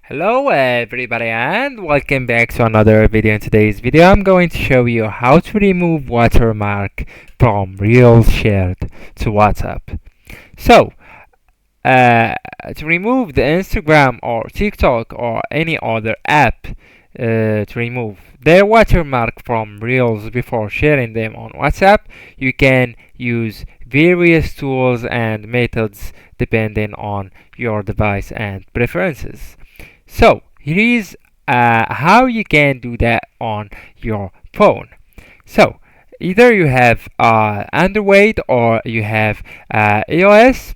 Hello everybody and welcome back to another video. In today's video I'm going to show you how to remove watermark from Reels shared to WhatsApp. So to remove the Instagram or TikTok or any other app to remove their watermark from Reels before sharing them on WhatsApp, you can use various tools and methods depending on your device and preferences. So here is how you can do that on your phone. So either you have Android or you have iOS.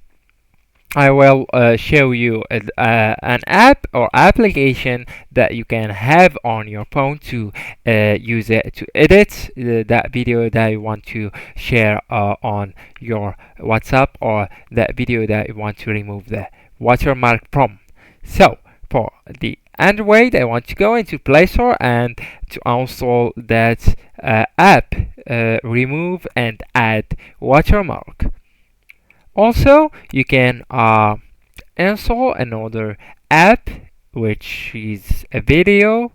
I will show you an app or application that you can have on your phone to use it to edit that video that you want to share on your WhatsApp, or that video that you want to remove the watermark from. So for the Android, I want to go into Play Store and to install that app, remove and add watermark. Also, you can install another app, which is a video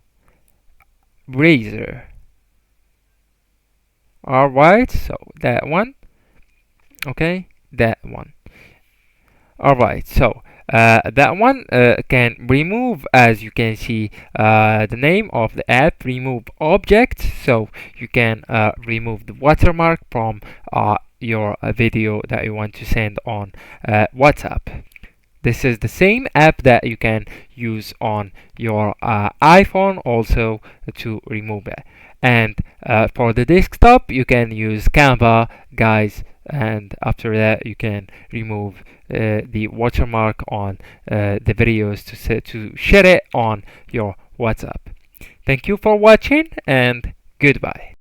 razor. Alright, so that one. Okay, that one. Alright, so that one can remove, as you can see, the name of the app, remove object, so you can remove the watermark from your video that you want to send on WhatsApp. This is the same app that you can use on your iPhone also to remove it. And for the desktop, you can use Canva, guys, and after that you can remove the watermark on the videos to share it on your WhatsApp. Thank you for watching and goodbye.